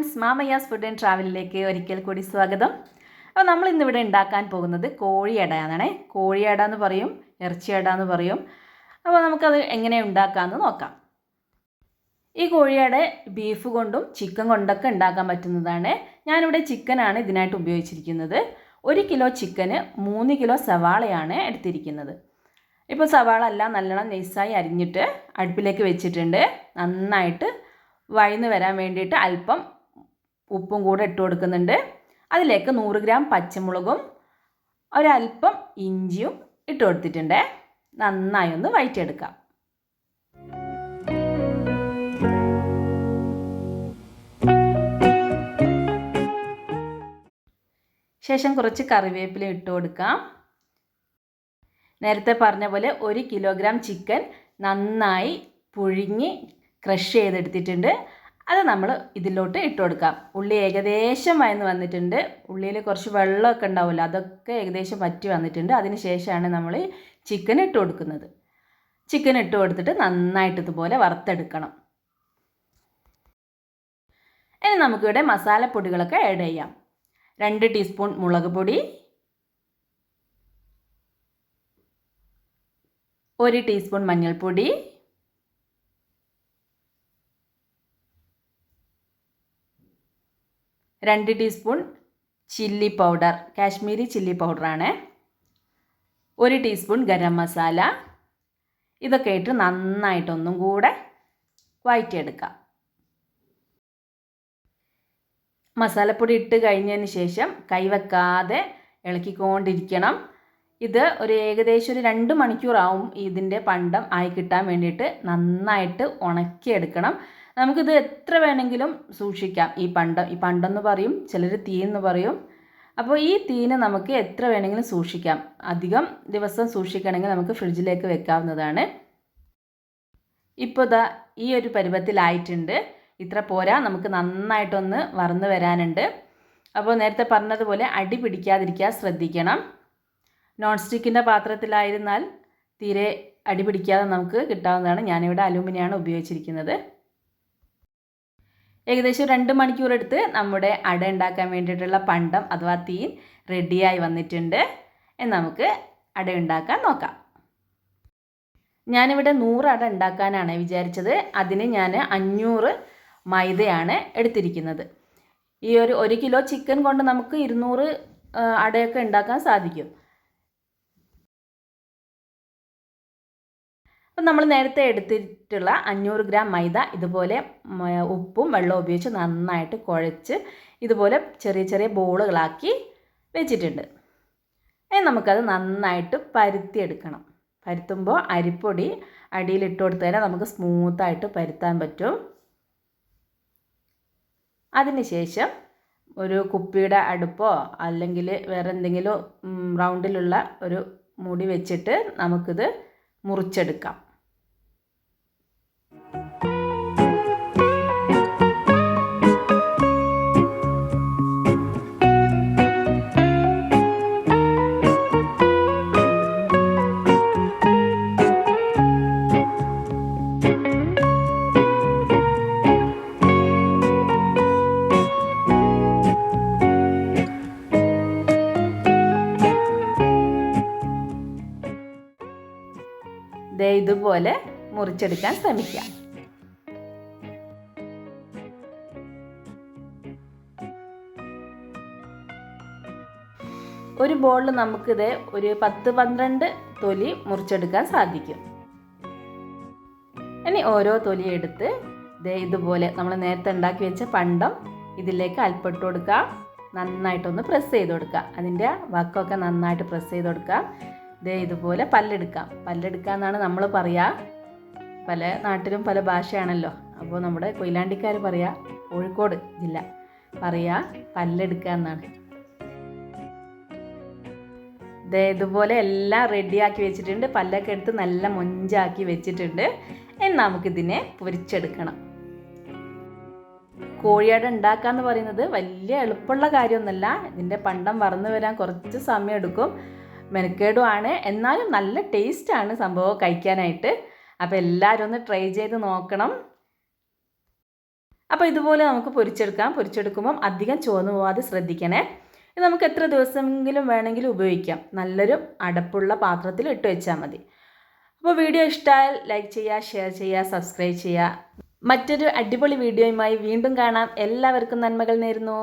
Friends, മാമയ്യാസ് food and ട്രാവലിലേക്ക് ഒരിക്കൽ കൂടി സ്വാഗതം. അപ്പോൾ നമ്മൾ ഇന്നിവിടെ ഉണ്ടാക്കാൻ പോകുന്നത് കോഴിയടയാണേ. കോഴിയട എന്ന് പറയും, ഇറച്ചിയട എന്ന് പറയും. അപ്പോൾ നമുക്കത് എങ്ങനെ ഉണ്ടാക്കാമെന്ന് നോക്കാം. ഈ കോഴിയട ബീഫ് കൊണ്ടും ചിക്കൻ കൊണ്ടൊക്കെ ഉണ്ടാക്കാൻ പറ്റുന്നതാണ്. ഞാനിവിടെ ചിക്കനാണ് ഇതിനായിട്ട് ഉപയോഗിച്ചിരിക്കുന്നത്. 1 കിലോ ചിക്കന് 3 കിലോ സവാളയാണ് എടുത്തിരിക്കുന്നത്. ഇപ്പോൾ സവാള എല്ലാം നല്ലോണം നൈസായി അരിഞ്ഞിട്ട് അടുപ്പിലേക്ക് വെച്ചിട്ടുണ്ട്. നന്നായിട്ട് വഴന്ന് വരാൻ വേണ്ടിയിട്ട് അല്പം ഉപ്പും കൂടെ ഇട്ട് കൊടുക്കുന്നുണ്ട്. അതിലേക്ക് 100 ഗ്രാം പച്ചമുളകും ഒരല്പം ഇഞ്ചിയും ഇട്ട് കൊടുത്തിട്ടുണ്ട്. നന്നായി ഒന്ന് വഴറ്റിയെടുക്കാം. ശേഷം കുറച്ച് കറിവേപ്പില ഇട്ട് കൊടുക്കാം. നേരത്തെ പറഞ്ഞ പോലെ 1 കിലോഗ്രാം ചിക്കൻ നന്നായി പുഴുങ്ങി ക്രഷ് ചെയ്തെടുത്തിട്ടുണ്ട്. അത് നമ്മൾ ഇതിലോട്ട് ഇട്ട് കൊടുക്കാം. ഉള്ളി ഏകദേശം വഴന്ന് വന്നിട്ടുണ്ട്. ഉള്ളിയിൽ കുറച്ച് വെള്ളമൊക്കെ ഉണ്ടാവുമല്ലോ, അതൊക്കെ ഏകദേശം വറ്റി വന്നിട്ടുണ്ട്. അതിന് ശേഷമാണ് നമ്മൾ ചിക്കൻ ഇട്ട് കൊടുക്കുന്നത്. ചിക്കൻ ഇട്ട് കൊടുത്തിട്ട് നന്നായിട്ട് ഇതുപോലെ വറുത്തെടുക്കണം. ഇനി നമുക്കിവിടെ മസാലപ്പൊടികളൊക്കെ ആഡ് ചെയ്യാം. 2 ടീസ്പൂൺ മുളക് പൊടി, 1 ടീസ്പൂൺ മഞ്ഞൾപ്പൊടി, 2 teaspoon chilli powder, Kashmiri chilli പൗഡറാണ്, 1 ടീസ്പൂൺ ഗരം മസാല. ഇതൊക്കെ ഇട്ട് നന്നായിട്ടൊന്നും കൂടെ വഴറ്റിയെടുക്കാം. മസാലപ്പൊടി ഇട്ട് കഴിഞ്ഞതിന് ശേഷം കൈവെക്കാതെ ഇളക്കിക്കൊണ്ടിരിക്കണം. ഇത് ഏകദേശം 2 മണിക്കൂറാവും ഇതിൻ്റെ പണ്ടം ആയി കിട്ടാൻ വേണ്ടിയിട്ട്. നന്നായിട്ട് ഉണക്കിയെടുക്കണം. നമുക്കിത് എത്ര വേണമെങ്കിലും സൂക്ഷിക്കാം. ഈ പണ്ടം എന്ന് പറയും, ചിലർ തീ എന്ന് പറയും. അപ്പോൾ ഈ തീന് നമുക്ക് എത്ര വേണമെങ്കിലും സൂക്ഷിക്കാം. അധികം ദിവസം സൂക്ഷിക്കണമെങ്കിൽ നമുക്ക് ഫ്രിഡ്ജിലേക്ക് വെക്കാവുന്നതാണ്. ഇപ്പോൾ ഇതാ ഈ ഒരു പരുവത്തിലായിട്ടുണ്ട്. ഇത്ര പോരാ, നമുക്ക് നന്നായിട്ടൊന്ന് വറന്ന് വരാനുണ്ട്. അപ്പോൾ നേരത്തെ പറഞ്ഞതുപോലെ അടി പിടിക്കാതിരിക്കാൻ ശ്രദ്ധിക്കണം. നോൺ സ്റ്റിക്കിൻ്റെ പാത്രത്തിലായിരുന്നാൽ തീരെ അടി പിടിക്കാതെ നമുക്ക് കിട്ടാവുന്നതാണ്. ഞാനിവിടെ അലൂമിനിയമാണ് ഉപയോഗിച്ചിരിക്കുന്നത്. ഏകദേശം 2 മണിക്കൂർ എടുത്ത് നമ്മുടെ അട ഉണ്ടാക്കാൻ വേണ്ടിയിട്ടുള്ള പണ്ടം അഥവാ തീൻ റെഡിയായി വന്നിട്ടുണ്ട്. നമുക്ക് അട ഉണ്ടാക്കാൻ നോക്കാം. ഞാനിവിടെ 100 അട ഉണ്ടാക്കാനാണ് വിചാരിച്ചത്. അതിന് ഞാൻ 500 മൈദയാണ് എടുത്തിരിക്കുന്നത്. ഈ 1 കിലോ ചിക്കൻ കൊണ്ട് നമുക്ക് 200 അടയൊക്കെ ഉണ്ടാക്കാൻ സാധിക്കും. അപ്പം നമ്മൾ നേരത്തെ എടുത്തിട്ടുള്ള 500 ഗ്രാം മൈദ ഇതുപോലെ ഉപ്പും വെള്ളവും ഉപയോഗിച്ച് നന്നായിട്ട് കുഴച്ച് ഇതുപോലെ ചെറിയ ചെറിയ ബോളുകളാക്കി വെച്ചിട്ടുണ്ട്. നമുക്കത് നന്നായിട്ട് പരുത്തിയെടുക്കണം. പരുത്തുമ്പോൾ അരിപ്പൊടി അടിയിലിട്ട് കൊടുത്തു കഴിഞ്ഞാൽ നമുക്ക് സ്മൂത്തായിട്ട് പരുത്താൻ പറ്റും. അതിനുശേഷം ഒരു കുപ്പിയുടെ അടുപ്പോ അല്ലെങ്കിൽ വേറെ എന്തെങ്കിലും റൗണ്ടിലുള്ള ഒരു മുടി വെച്ചിട്ട് നമുക്കിത് മുറിച്ചെടുക്കാം. ഇതുപോലെ മുറിച്ചെടുക്കാൻ ശ്രമിക്കാം. ഒരു ബോളിൽ നമുക്കിത് ഒരു 10-12 തൊലി മുറിച്ചെടുക്കാൻ സാധിക്കും. ഇനി ഓരോ തൊലി എടുത്ത് ഇതുപോലെ നമ്മൾ നേരത്തെ ഉണ്ടാക്കി വെച്ച പണ്ടം ഇതിലേക്ക് അല്പം ഇട്ട് കൊടുക്കാം. നന്നായിട്ടൊന്ന് പ്രസ് ചെയ്ത് കൊടുക്കുക. അതിൻ്റെ വക്കൊക്കെ നന്നായിട്ട് പ്രസ് ചെയ്ത് കൊടുക്കാം. ഇതുപോലെ പല്ലെടുക്കുക എന്നാണ് നമ്മൾ പറയുക. പല നാട്ടിലും പല ഭാഷയാണല്ലോ. അപ്പോൾ നമ്മുടെ കൊയിലാണ്ടിക്കാർ പറയുക, കോഴിക്കോട് ജില്ല പറയുക പല്ലെടുക്കുക എന്നാണ്. ഇതുപോലെ എല്ലാം റെഡിയാക്കി വെച്ചിട്ടുണ്ട്. പല്ലൊക്കെ എടുത്ത് നല്ല മൊഞ്ചാക്കി വെച്ചിട്ടുണ്ട്. നമുക്കിതിനെ പൊരിച്ചെടുക്കണം. കോഴിയട ഉണ്ടാക്കാന്ന് പറയുന്നത് വലിയ എളുപ്പമുള്ള കാര്യമൊന്നുമല്ല. ഇതിൻ്റെ പണ്ടം വറന്ന് വരാൻ കുറച്ച് സമയം എടുക്കും. മെനക്കേടുമാണ്, എന്നാലും നല്ല ടേസ്റ്റാണ് സംഭവം കഴിക്കാനായിട്ട്. അപ്പോൾ എല്ലാവരും ഒന്ന് ട്രൈ ചെയ്ത് നോക്കണം. അപ്പോൾ ഇതുപോലെ നമുക്ക് പൊരിച്ചെടുക്കാം. പൊരിച്ചെടുക്കുമ്പം അധികം ചുവന്നു പോവാതെ ശ്രദ്ധിക്കണേ. ഇത് നമുക്ക് എത്ര ദിവസമെങ്കിലും വേണമെങ്കിലും ഉപയോഗിക്കാം. നല്ലൊരു അടപ്പുള്ള പാത്രത്തിൽ ഇട്ട് വെച്ചാൽ മതി. അപ്പോൾ വീഡിയോ ഇഷ്ടമായാൽ ലൈക്ക് ചെയ്യുക, ഷെയർ ചെയ്യുക, സബ്സ്ക്രൈബ് ചെയ്യുക. മറ്റൊരു അടിപൊളി വീഡിയോയുമായി വീണ്ടും കാണാം. എല്ലാവർക്കും നന്മകൾ നേരുന്നു.